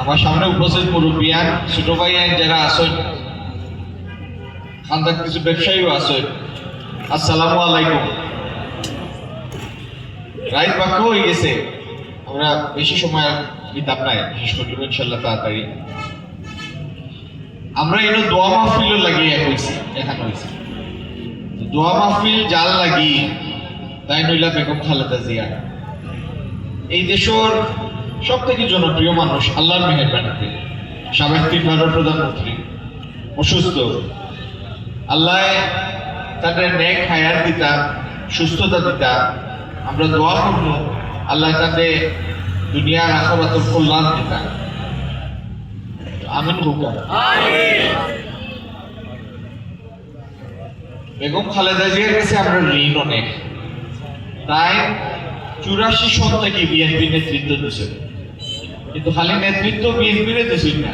আমার সামনে উপস্থিত মুরব্বিয়ান ছোট ভাইয়ান যারা আছেন, খানদার কিছু ব্যবসায়ীও আছেন, আসসালামু আলাইকুম। রাইত বাক্য হয়ে গেছে, আমরা বেশি সময় বিতাপ নাই, শেষ করব ইনশাল্লাহ তাড়াতাড়ি। আমরা এনে দোয়া মাহফিল লাগিয়ে হয়েছি, এখানে হয়েছে দোয়া মাহফিল জাল লাগি তাই নইলা বেগম খালেদা জিয়া এই দেশের সব থেকে জনপ্রিয় মানুষ, আল্লাহর মেহেরবানিতে সাবেক 3 বারের প্রধানমন্ত্রী অসুস্থ, আল্লাহ তাদের নেক হায়াত দিতা, সুস্থতা দিতা। আমরা দোয়া করব আল্লাহ তাদের দুনিয়ার আখিরাতের কল্যাণ দিতা। আমিন হোকা। বেগম খালেদা জিয়ার কাছে আমরা ঋণ অনেক, তাই 84 সন থেকে বিএনপি নেতৃত্ব দিচ্ছে, কিন্তু খালি নেতৃত্ব বিএনপির দিচ্ছে না,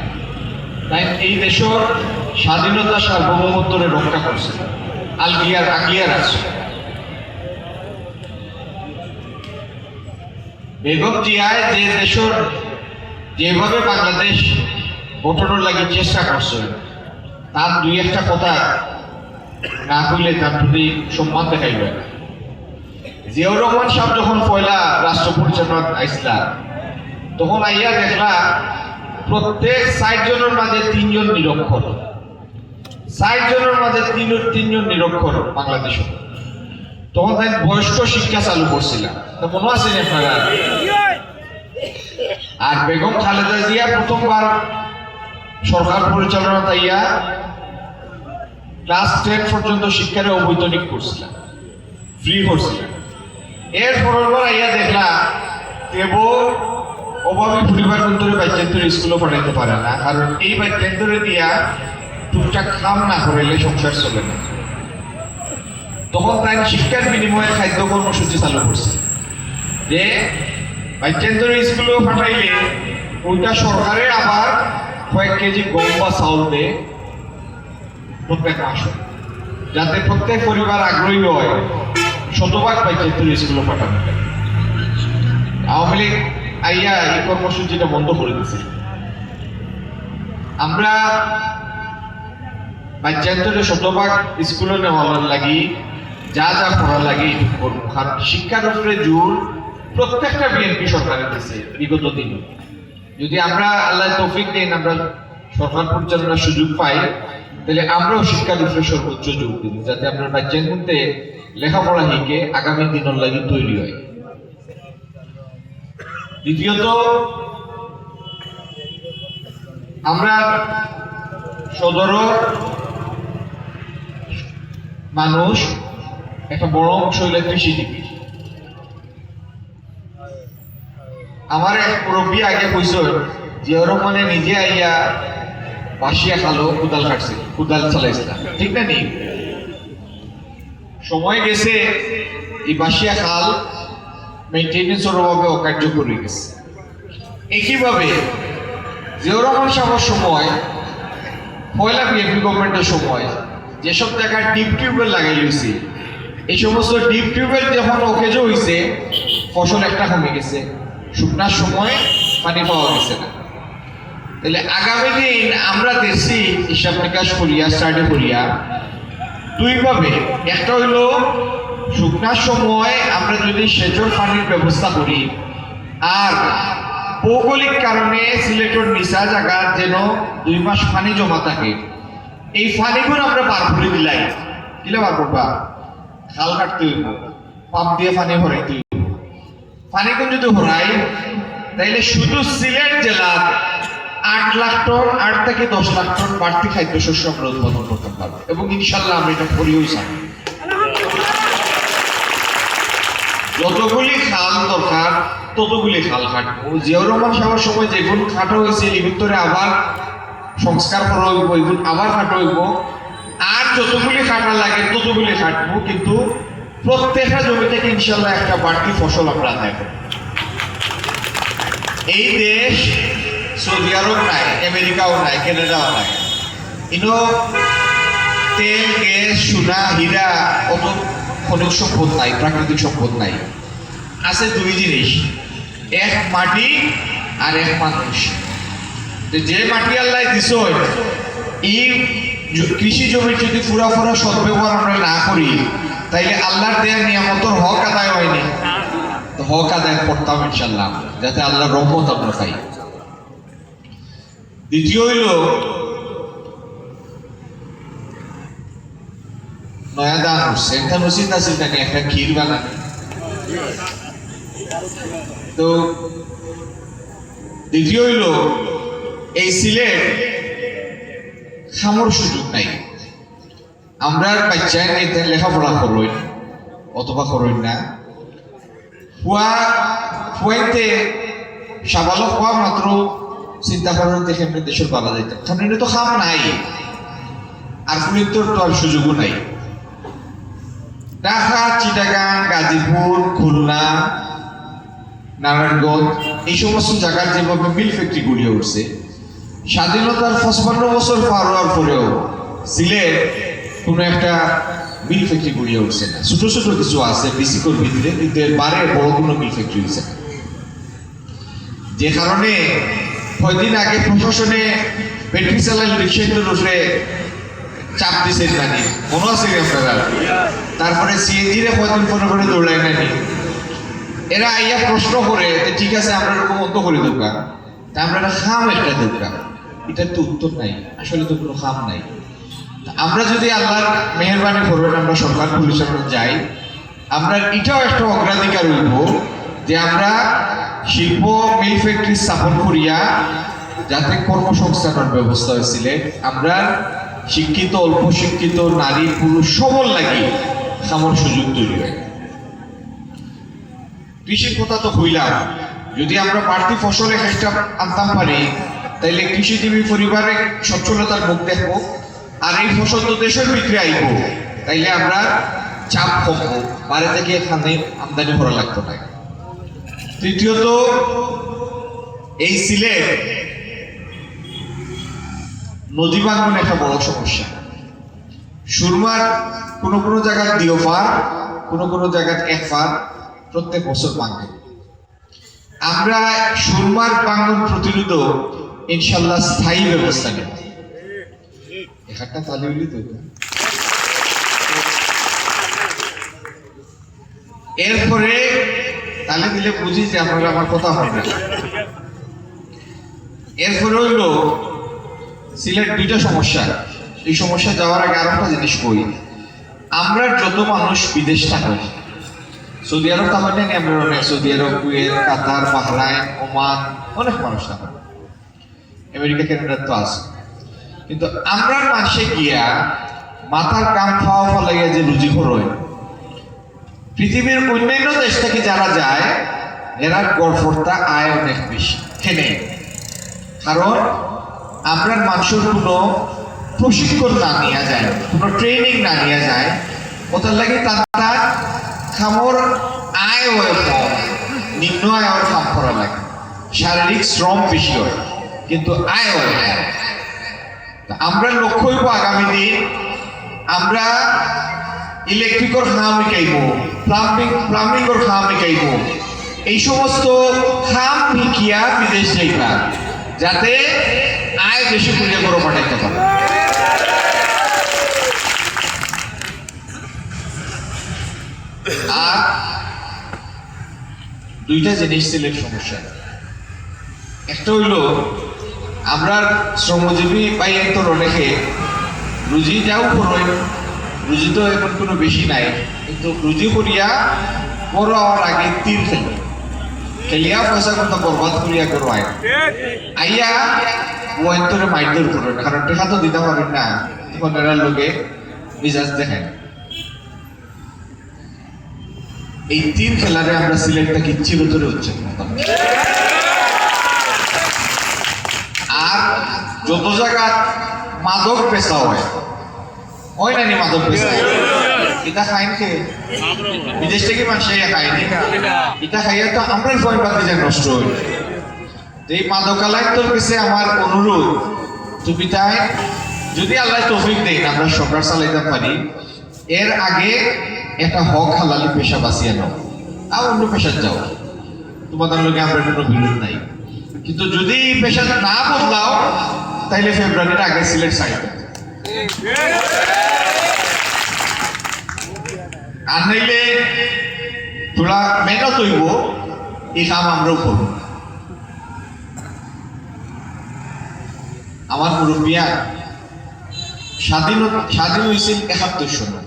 তাই এই দেশের স্বাধীনতা সার্বভৌমত্বরে রক্ষা করছে, আগলিয়ার আছে। বেগম জিয়ায় যে দেশের যেভাবে বাংলাদেশ গঠনের লাগে চেষ্টা করছে, তার 2-1টা কথা না কইলে তার প্রতি সম্মান দেখাইবে। জিয়াউর রহমান সাহেব যখন পয়লা রাষ্ট্র পরিচালনা আইসলা, তখন আইয়া দেখলা প্রত্যেক 60 জনের মাঝে 3 জন নিরক্ষর, 60 জনের মাঝে 3 জন নিরক্ষর বাংলাদেশ। তখন তাই বয়স্ক শিক্ষা চালু করছিলাম, তো মনে আছে আপনারা? আর বেগম খালেদা জিয়া প্রথমবার সরকার পরিচালনা তাইয়া ক্লাস 10 পর্যন্ত শিক্ষারে অবৈতনিক করছিলাম, ফ্রি করছিলাম। এর পরের বার আইয়া দেখলা কেবল অভাবী পরিবার কিন্তু বাচ্চাদের স্কুলে পড়াইতে পারে না, কারণ এই বাচ্চাদের দিয়া টুকটাক কাম না করিলে সংসার চলে না। তখন তাই শিক্ষার বিনিময়ে খাদ্য কর্মসূচি চালু করছে, যে বাচ্চাদের স্কুলেও পাঠাইলে ওইটা সরকারে আবার কয়েক কেজি গম বা চাউল দেয় প্রত্যেক মাসে, যাতে প্রত্যেক পরিবার আগ্রহী হয় শতভাগ বাচ্চাদের স্কুলে পাঠানো। আওয়ামী লীগ আইয়া এই কর্মসূচিটা বন্ধ করে দিচ্ছে। আমরা বাচ্চাদের শতভাগ স্কুলে নেওয়ার লাগি যা যা করার লাগে এইটুকু করবো, কারণ শিক্ষার উপরে জোর প্রত্যেকটা বিএনপি সরকারের দিচ্ছে বিগত দিনে। যদি আমরা আল্লাহ তৌফিক দেন, আমরা সরকার পরিচালনার সুযোগ পাই, তাহলে আমরাও শিক্ষার উপরে সর্বোচ্চ জোর দিব, যাতে আমরা বাচ্চার মধ্যে লেখাপড়া শিখে আগামী দিনের লাগি তৈরি হয়। দ্বিতীয়ত, আমরা সদরের মানুষ একটা বড় অংশ হইলে কৃষিজীবী। আমার এক মুরব্বী আগে কইস জিয়াউর রহমানে নিজে আইয়া বাসিয়া খালো, কুদাল কাটছে, কুদাল চালাইছিলাম, ঠিক না? নি সময় গেছে, এই বাসিয়া খাল মেইনটেনেন্সের অভাবে অকার্যকর হয়ে গেছে। একইভাবে জিয়াউর রহমান সাহেবের সময়, পয়লা বিএনপি গভর্নমেন্টের সময় যেসব জায়গায় ডিপ টিউবওয়েল লাগাই লইছে, এই সমস্ত ডিপ টিউবওয়েল যখন অকেজো হয়েছে, ফসল একটা কমে গেছে, শুকনার সময় পানি পাওয়া গেছে না। তাহলে আগামী দিন আমরা দেশি হিসাব নিকাশ করিয়া স্টাডি করিয়া দুইভাবে, একটা হইল শুকনার সময় আমরা যদি সেচর পানির ব্যবস্থা করি, আর ভৌগোলিক কারণে সিলেটের নিচা জায়গার যেন 2 মাস পানি জমা থাকে, এই পানিগুলো আমরা বার করে দিলাই, দিলে বার করবা, খাল কাটতে হইব, পাম্প দিয়ে পানি ভরাইতে হইব। পানিগুলো যদি ভরাই, তাইলে শুধু সিলেট জেলার 8 লাখ টন, 8 থেকে 10 লাখ টন বাড়তি খাদ্যশস্য আমরা উৎপাদন করতে পারবো, এবং ইনশাল্লাহ আমরা এটা করিও চাই। যতগুলি খাল দরকার ততগুলি খাল কাটবো। জিয়াউর রহমান সাহেবের সময় যেগুলো খাটো হয়েছে, এর ভিতরে আবার সংস্কার করা হইব, এগুলো আবার খাটো হইব, আর যতগুলি খাটা লাগে ততগুলি কাটবো, কিন্তু প্রত্যেকটা জমি থেকে ইনশাল্লাহ একটা বাড়তি ফসল আমরা আদায় করবো। এই দেশ সৌদি আরব নাই, আমেরিকাও নাই, কানাডাও নাই, ইনো তেল, গ্যাস, সোনা, হীরা, অত খনিজ সম্পদ নাই, প্রাকৃতিক সম্পদ নাই। আছে 2 জিনিস, এক মাটি আর এক মানুষ। যে মাটি আল্লাহ দিছ এই কৃষি জমির যদি পুরা সদ্ব্যবহার আমরা না করি তাইলে আল্লাহর দেয়া নিয়ামতের হক আদায় হয়নি, তো হক আদায় করতাম ইনশাল্লাহ, যাতে আল্লাহর রহমত আমরা পাই। দ্বিতীয় হইল নয়া দান হচ্ছে একটা নসিদ আছে জানি একটা ক্ষীর বানানো। তো দ্বিতীয় হইল এই সিলেট খামর সুযোগ নাই। আমরা বাচ্চায় নিতে লেখাপড়া করই অথবা করই না, ফুয়াইতে সাবালক হওয়া মাত্র চিন্তা করেন দেখে এমনি দেশের পালা যাইতাম, কারণ তো খাম নাই আর পুলিত্তর তো আর সুযোগও নাই। ঢাকা, চিটাগাং, গাজীপুর, খুলনা, নারায়ণগঞ্জ এই সমস্ত জায়গার যেভাবে মিল ফ্যাক্টরি গড়িয়ে উঠছে, স্বাধীনতার 55 বছর পার হওয়ার পরেও সিলেট কোনো একটা মিল ফ্যাক্টরি গড়িয়ে উঠছে না। ছোট ছোট কিছু আছে বিসিকোর ভিতরে, কিন্তু এর বারে বড় কোনো মিল ফ্যাক্টরি হচ্ছে না। যে কারণে কয়দিন আগে প্রশাসনে ব্যাটারি চালাল রিক্সাগুলোর উপরে চাপ দিছে জানি, মনে আছে আপনারা? তারপরে সিএনজিরে কয়দিন পরে দৌড়ায় নানি। এরা আইয়া প্রশ্ন করে ঠিক আছে আমরা এরকম অন্ত করে দরকার, তা আমরা একটা খাম একটা দরকার, এটার তো উত্তর নাই, আসলে তো কোনো খাম নাই। আমরা যদি আল্লাহর মেহরবানি করবেন আমরা সরকার পুলিশের যাই, আমরা এটাও একটা অগ্রাধিকার হইব যে আমরা শিল্প মিল ফ্যাক্টরি স্থাপন করিয়া যাতে কর্মসংস্থানের ব্যবস্থা হয়েছিল, আমরা শিক্ষিত অল্প শিক্ষিত নারী পুরুষ সবল লাগি খামর সুযোগ তৈরি হয়। কৃষির কথা তো হইলাম, যদি আমরা বাড়তি ফসলের চেষ্টা আনতাম পারি তাইলে কৃষিজীবী পরিবারে সচ্ছলতার মুখ দেখবো, আর এই ফসল তো দেশের ভিতরে আইব, তাইলে আমরা চাপ কমবো, বাইরে থেকে এখানে আমদানি করা লাগতো না। তৃতীয়ত এই সিলেট নদী ভাঙন একটা বড় সমস্যা। সুরমার কোনো কোনো জায়গায় 2 পার, কোনো কোনো জায়গায় 1 পার প্রত্যেক বছর ভাঙে। আমরা সুরমার ভাঙন প্রতিরোধ ইনশাল্লাহ স্থায়ী ব্যবস্থা নেব। একটা তালি হইলি তো এরপরে তালে দিলে বুঝি যে আপনারা আমার কথা হয় না। এরপরে হইল সিলেট 2টা সমস্যা। এই সমস্যা যাওয়ার আগে আরো একটা জিনিস কই, আমরা যত মানুষ বিদেশ থাকি, সৌদি আরব থাকেন না, আমরা অনেক সৌদি আরব, কুয়েত, কাতার, বাহরাইন, ওমান অনেক মানুষ থাকেন, আমেরিকা, কানাডা তো আছে, কিন্তু আমরা মাসে গিয়া মাথার কাম খাওয়া ফলাইয়া যে রুজি খরচ, পৃথিবীর অন্যান্য দেশ থেকে যারা যায় এরা গড়ফড়তা আয় অনেক বেশি খেনে, কারণ আমরা মানুষের কোনো প্রশিক্ষণ না নিয়ে যায়, কোনো ট্রেনিং না নিয়ে যায়, ওটার লাগে তার খামর আয় হয় কম, নিম্ন আয়ের কাম করা লাগে, শারীরিক শ্রম বেশি হয় কিন্তু আয় হয় কম। আমরা লক্ষ্য হইব আগামী দিন আমরা ইলেকট্রিকর খাম শিকাইব, প্লাম্বিংর খাম শিকাইব, এই সমস্ত খাম শিকিয়া বিদেশ যাইবা, যাতে আয় বেশি করে বড় পাঠাইতে পারে। আর 2টা জিনিস সিলেট সমস্যা। একটা হইল আমরা শ্রমজীবী পাই তো অনেকে রুজি যাও করই, রুজি তো এখন কোনো বেশি নাই, কিন্তু রুজি করিয়া বড় হওয়ার আগে তীর খেলিয়া পয়সা কিন্তু বরবাদ করিয়া করো আইয়া বয়ন্তরে মাইন্ডের করেন, কারণ টেকা তো দিতে পারেন না, তখন এরা লোকে মিজাজ দেখায়। এই তীর খেলারে আমরা সিলেটটাকে চিরতরে হচ্ছে। আর যত জায়গা মাদক পেশা হয় নানি মাদক পেশা, এটা খাইন খেয়ে বিদেশ থেকে মানুষ খাইনি, এটা খাইয়া তো আমরাই ভয় পাতি যে নষ্ট হই। এই মাদকালয়টোর কাছে আমার অনুরোধ, তুমি তাই যদি আল্লাহ তৌফিক দেন আমরা সরকার চালাইতে পারি, এর আগে একটা হক হালালি পেশা বাঁচিয়ে নাও, আর অন্য পেশার যাও, তোমাদের লোকে আমরা কোনো বিরোধ নাই, কিন্তু যদি এই পেশাটা না বদলাও তাইলে ফেব্রুয়ারির আগে সিলেট সাইড আর নাইলে তোরা মেহনত হইব এই কাম আমরাও করব। আমার মুরব্বিয়া স্বাধীন হয়েছিল ৭১ সনে,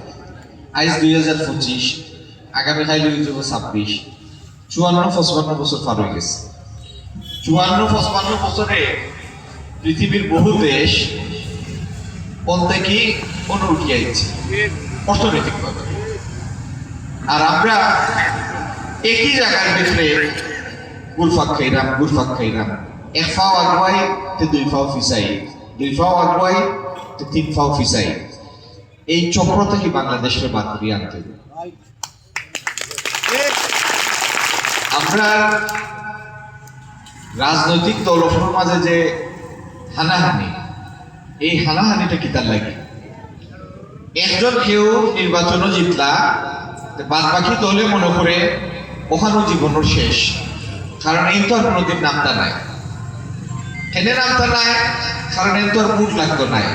আজ ২০২৫, আগামীকাল হয়ে যাব ২৬, ৫৪-৫৫ বছর পার হয়ে গেছে। ৫৪-৫৫ বছরে পৃথিবীর বহু দেশ থেকে উঠে আইছে অর্থনৈতিকভাবে, আর আমরা একই জায়গার ভিতরে গুরফাক খাইরাম, এক ফাও আগুয়াই তে ২ ফাও ফিসাই, ২ ফাও আগুয়াই তে ৩ ফাও ফিসাই। এই চক্র থেকে বাংলাদেশের বাদ করিয়ে আনতে হবে। আমরা রাজনৈতিক দলগুলোর মাঝে যে হানাহানি, এই হানাহানিটা কি তার লাগে? একজন কেউ নির্বাচনও জিতলা, বাদ বাকি দলে মনে করে ওখানেও জীবনের শেষ, কারণ এই তো আর কোনোদিন নামতা নাই, এনে নামতা নাই, কারণ এই তো আর মুড লাগতো নাই।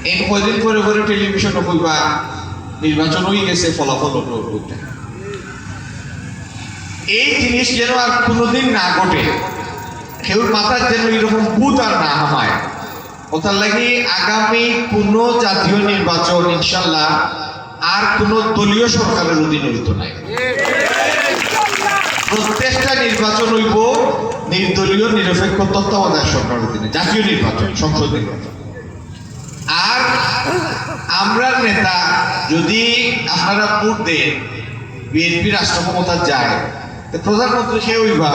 এই কয়দিন করে করে টেলিভিশনও কইবা নির্বাচন হয়ে গেছে, ফলাফল হলো। এই জিনিস যেন আর কোনোদিন না ঘটে, কেউ মাথার যেন এরকম ভূত আর না হামায়। ওটার লাগে আগামী কোন জাতীয় নির্বাচন ইনশাল্লাহ আর কোন দলীয় সরকারের অধীনে হইতো নাই। প্রত্যেকটা নির্বাচন হইব নির্দলীয় নিরপেক্ষ তত্ত্বাবধায়ক সরকারের অধীনে, জাতীয় নির্বাচন, সংসদ নির্বাচন। আর আমরা নেতা যদি আপনারা ভোট দেন বিএনপি রাষ্ট্র ক্ষমতা যায়, প্রধানমন্ত্রী সে হইবা,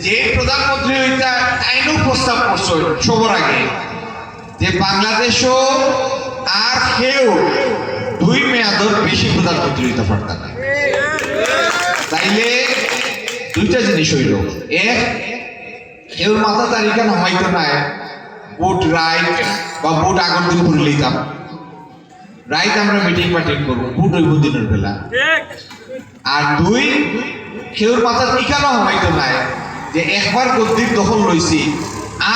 যে প্রধানমন্ত্রী হইতা আইনও প্রস্তাব করছে সবার আগে যে বাংলাদেশও আর কেউ 2 মেয়াদর বেশি প্রধানমন্ত্রী হইতে পারত না। তাইলে দুইটা জিনিস হইল, এক কেউ মাথা তারিখা নামাইতো না ভোট রাইট বা ভোট আগের দিন করে লইতাম, রাইট আমরা মিটিং পাটিং করবো, ভোট হইব দিনের বেলা। আর 2 কেউর মাথা টিকানো হইতো নাই যে একবার গদ্দির দখল লইছি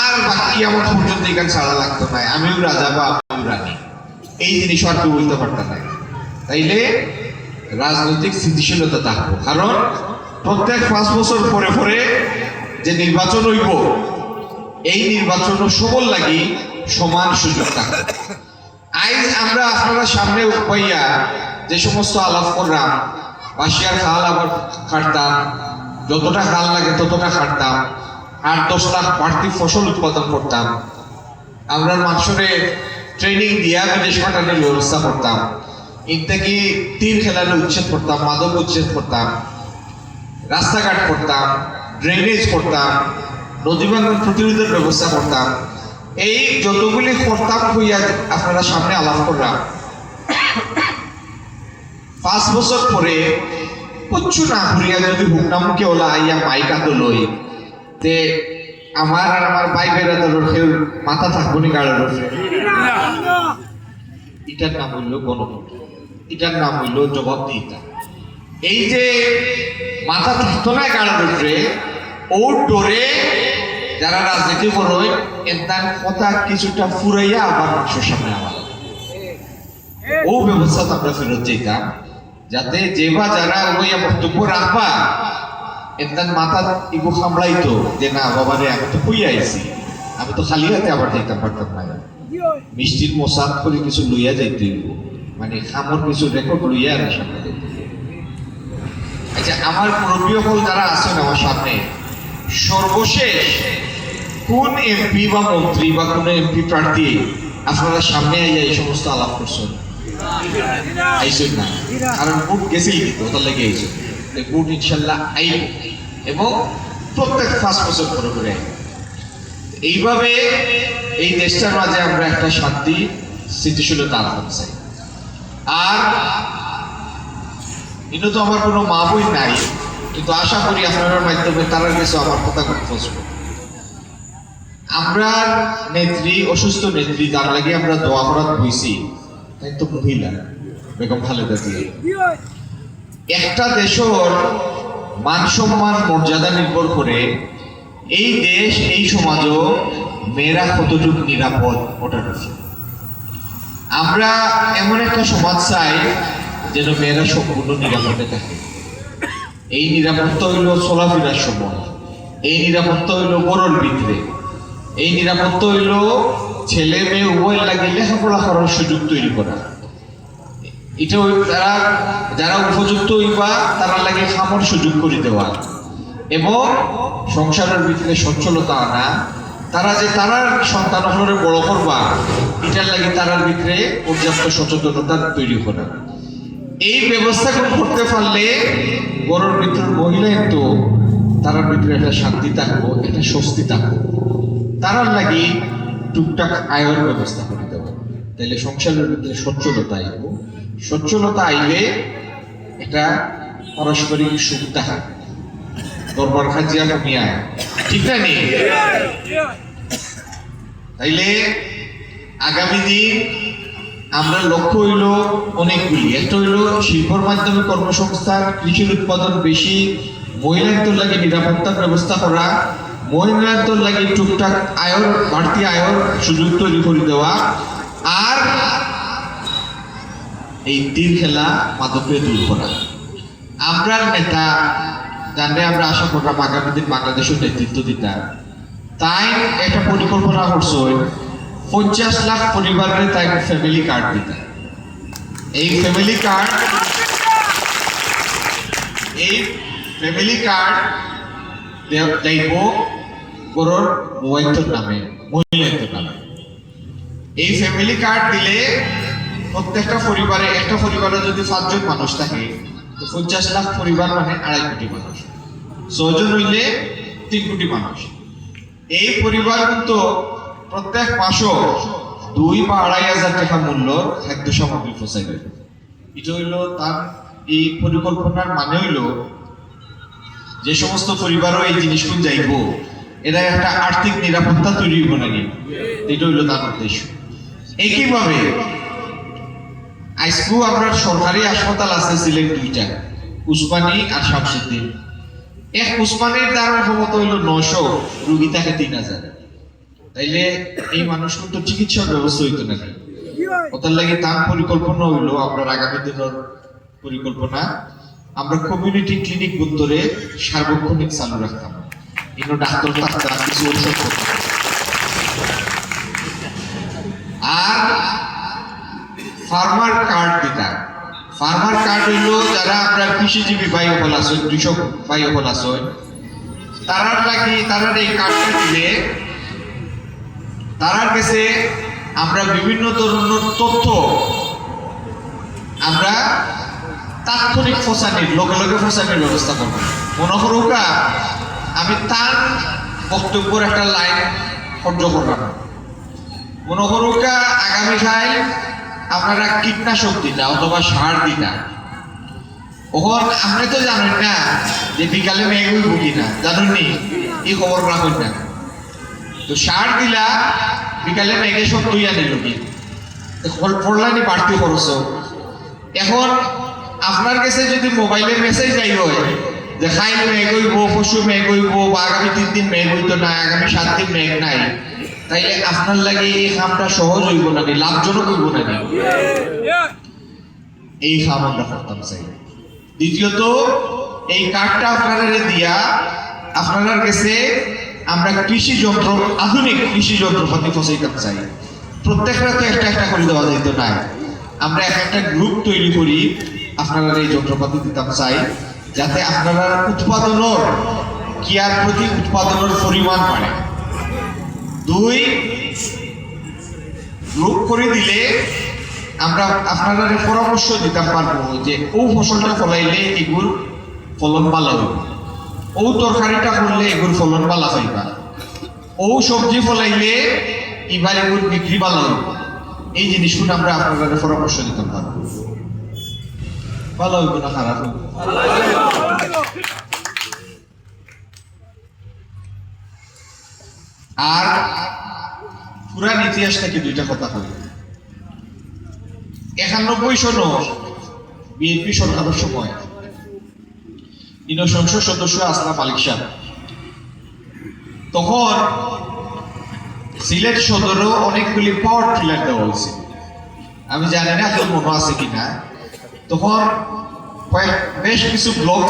আর বাকি আমার পর্যন্ত এখানে ছাড়া লাগতো না, আমিও রাজা বা আমিও রানী, এই জিনিস আর কেউ বলতে পারত না। তাইলে রাজনৈতিক স্থিতিশীলতা থাকবো, কারণ প্রত্যেক 5 বছর পরে পরে যে নির্বাচন হইব, এই নির্বাচন সবল লাগি সমান সুযোগ থাকবে। আজ আমরা আপনারা সামনে পাইয়া যে সমস্ত আলাপ করলাম, বাসিয়ার খাল আবার কাটতাম, যতটা খাল লাগে ততটা কাটতাম, 8-10 লাখ বাড়তি ফসল উৎপাদন করতাম, আমরা মানুষরে ট্রেনিং দিয়া বিদেশ পাঠানোর ব্যবস্থা করতাম, এর থেকে তীর খেলানো উচ্ছেদ করতাম, মাদক উচ্ছেদ করতাম, রাস্তাঘাট করতাম, ড্রেনেজ করতাম, নদী ভাঙন প্রতিরোধের ব্যবস্থা করতাম। এই যতগুলি করতাম হইয়া আপনারা সামনে আলাপ করলাম, 5 বছর পরে কিচ্ছু না ঘুরিয়া যদি হুকনামুখে ওলা আইয়া মাইকা তো লই, তে আমার আর আমার ভাই বেড়াদার কেউ মাথা থাকবো নি গাড়ির উপরে। এটার নাম হইল গণতন্ত্র, এটার নাম হইল জবাবদিহিতা। এই যে মাথা থাকতো না গাড়ির উপরে, ওর ডোরে যারা রাজনীতি করবে এর কথা কিছুটা ফুরাইয়া আবার মানুষের সামনে আবার ও ব্যবস্থা আমরা ফেরত যেতাম, যাতে যে বা যারা ওই বক্তব্য রাখবা এর মাথা ইগো সামলাইতো যে না বাবারে আমি তো কই আইছি, আমি তো খালি হাতে আবার যেতাম পারতাম না, মিষ্টির মোসাদ করে কিছু লইয়া যাইতে, মানে খামর কিছু রেকর্ড লইয়া আর সামনে যেতে। আচ্ছা, আমার মুরব্বী হল যারা আছেন আমার সামনে, সর্বশেষ কোন এমপি বা মন্ত্রী বা কোন এমপি প্রার্থী আপনারা সামনে আইয়া এই সমস্ত আলাপ করছেন? আইসেন না, কারণ ভোট গেছেই কিন্তু ওটার লেগে আইসেন। ভোট ইনশাল্লাহ আইব এবং প্রত্যেক 5 বছর পরে করে আইব। এইভাবে এই দেশটার মাঝে আমরা একটা শান্তি স্থিতিশীলতা আনতে চাই। আর কিন্তু তো আমার কোনো মা বই নাই, কিন্তু আশা করি আপনার মাধ্যমে তারা কিছু আমার কথা পৌঁছবে। আমরা নেত্রী, অসুস্থ নেত্রী, তার লাগে আমরা দোয়া করার হয়েছি, তাই তো মহিলা বেগম খালেদা জিয়া। একটা দেশের মান সম্মান মর্যাদা নির্ভর করে এই দেশ এই সমাজও মেয়েরা কতটুকু নিরাপদ ওটার উপর। আমরা এমন একটা সমাজ চাই যেন মেয়েরা সম্পূর্ণ নিরাপদে থাকে। এই নিরাপত্তা হইল চলাফেরার সময়, এই নিরাপত্তা হইল গরুর ভিতরে, এই নিরাপত্তা হইল ছেলে মেয়ে উভয় লাগে লেখাপড়া করার সুযোগ তৈরি করা। এটা তারা যারা উপযুক্ত হইবা তারা লাগে খামর সুযোগ করে দেওয়া এবং সংসারের ভিতরে সচ্ছলতা আনা। তারা যে তারার সন্তান হলে বড় করবা এটার লাগে তারার ভিতরে পর্যাপ্ত সচেতনতা তৈরি করা। এই ব্যবস্থা করতে পারলে গরুর ভিতরে মহিলা কিন্তু তারার ভিতরে একটা শান্তি থাকবো, একটা স্বস্তি থাকবো। তারার লাগে টুকটাক আয়ের ব্যবস্থা করে দেবো, তাইলে সংসারের ভিতরে সচ্ছলতা আইব। সচ্ছলতা আইলে একটা পারস্পরিক সুখ দেখা, দরবার খাজিয়া কমিয়া, ঠিক না নেই? তাইলে আগামী দিন আমরা লক্ষ্য হইল অনেকগুলি। একটা হইল শিল্পর মাধ্যমে কর্মসংস্থান, কৃষির উৎপাদন বেশি, মহিলাদের লাগে নিরাপত্তার ব্যবস্থা করা, মহিলাদের লাগে টুকটাক আয়ের বাড়তি আয়ের সুযোগ তৈরি করে দেওয়া, আর এই তীর খেলা মাদকে দূর করা। আমরা নেতা জানলে আমরা আশা করলাম আগামী দিন বাংলাদেশের নেতৃত্ব দিতা, তাই একটা পরিকল্পনা করছো 50 লাখ পরিবারের তাই ফ্যামিলি কার্ড দিতা। এই ফ্যামিলি কার্ড দেব গরুর মোবাইলের নামে, মহিলাদের নামে। এই ফ্যামিলি কার্ড দিলে প্রত্যেকটা পরিবারে, একটা পরিবারে যদি 5 জন মানুষ থাকে তো 50 লাখ পরিবার মানে 2.5 কোটি মানুষ, 6 জন হইলে 3 কোটি মানুষ। এই পরিবার কিন্তু প্রত্যেক মাসও 2 বা 2.5 টাকা মূল্য খাদ্য সামগ্রী পৌঁছাইবে। এটা হইল তার এই পরিকল্পনার মানে হইল যে সমস্ত পরিবারও এই জিনিসগুলো যাইব এরা একটা আর্থিক নিরাপত্তা তৈরি হইব নাকি, এটা হইল তার উদ্দেশ্য। একইভাবে আজকেও আমরা সরকারি হাসপাতাল আছে সিলেট 2টা, উসমানী আর শামসুদ্দিন। এক উসমানীর দ্বারা ক্ষমতা হইল 900, রোগী থাকে 3000। তাইলে এই মানুষ কিন্তু চিকিৎসার ব্যবস্থা হইতো নাকি? ওটার লাগে তার পরিকল্পনা হইলো আপনার আগামী দিনের পরিকল্পনা আমরা কমিউনিটি ক্লিনিক বন্ধরে সার্বক্ষণিক চালু রাখতাম। ইনো ডাক্তার থাকতাম, কিছু ঔষধ করতাম। আর ফার্মার কার্ড দিতাম। ফার্মার কার্ড হইল যারা আপনার কৃষিজীবী ভাই হল আছেন, কৃষক ভাই হল আছেন, তারার লাগি তারার এই কার্ডটা দিলে তারার কাছে আমরা বিভিন্ন ধরনের তথ্য আমরা তাৎক্ষণিক ফসানির লগে লগে ফসানির ব্যবস্থা করব। মনে করুকা আমি তার বক্তব্যের একটা লাইন সহ্য করলাম, মনে করুকা আগামীকাল আপনারা কীটনাশক দিতা অথবা সার দিতা, ওখন আপনি তো জানেন না যে বিকালে মেঘ হইব কিনা, জানেন নি? এই খবর রাখুন না। তো সার দিলা বিকালে মেঘে সব তুইয়া নিল কি পড়লানি বাড়তি খরচ। এখন আপনার কাছে যদি মোবাইলে মেসেজ যাই হয় যে খাইল মেঘ হইব, পশু মেঘ হইব, বা আগামী 3 দিন মেঘ হইতো না, আগামী 7 দিন মেঘ নাই, তাইলে আপনার লাগে এই কামটা সহজ হইব নাকি, লাভজনক হইব নাকি? এই কাম আমরা করতাম চাই। দ্বিতীয়ত এই কার্ডটা আপনারা দিয়া আপনার কাছে আমরা কৃষি যন্ত্র, আধুনিক কৃষি যন্ত্রপাতি পৌঁছাইতে চাই। প্রত্যেকটা তো একটা একটা করে দেওয়া যেত না, আমরা একটা গ্রুপ তৈরি করি আপনারা এই যন্ত্রপাতি দিতাম চাই, যাতে আপনারা উৎপাদনের কিয়ার প্রতি উৎপাদনের পরিমাণ বাড়ে। 2 গ্রুপ করে দিলে আমরা আপনারা পরামর্শ দিতে পারবো যে ও ফসলটা ফলাইলে এগুর ফলন ভালো হবে, ও তরকারিটা করলে এগুর ফলন ভালো হইবা, ও সবজি ফলাইলে এবার এগুর বিক্রি ভালো হইব। এই জিনিসগুলো আমরা আপনাদের পরামর্শ দিতে পারবো। ভালো হইব না খারাপ হইব? আর পুরান ইতিহাস থেকে 2টা কথা বলি। 91 সনে বিএনপি সরকারের সময় ইনো সংসদ সদস্য আসলাম মালিক সাহেব। তখন সিলেট সদরও অনেকগুলি পাওয়ার টিলার দেওয়া হয়েছে, আমি জানি না তোর মনে আছে কিনা। তখন বেশ কিছু ব্লক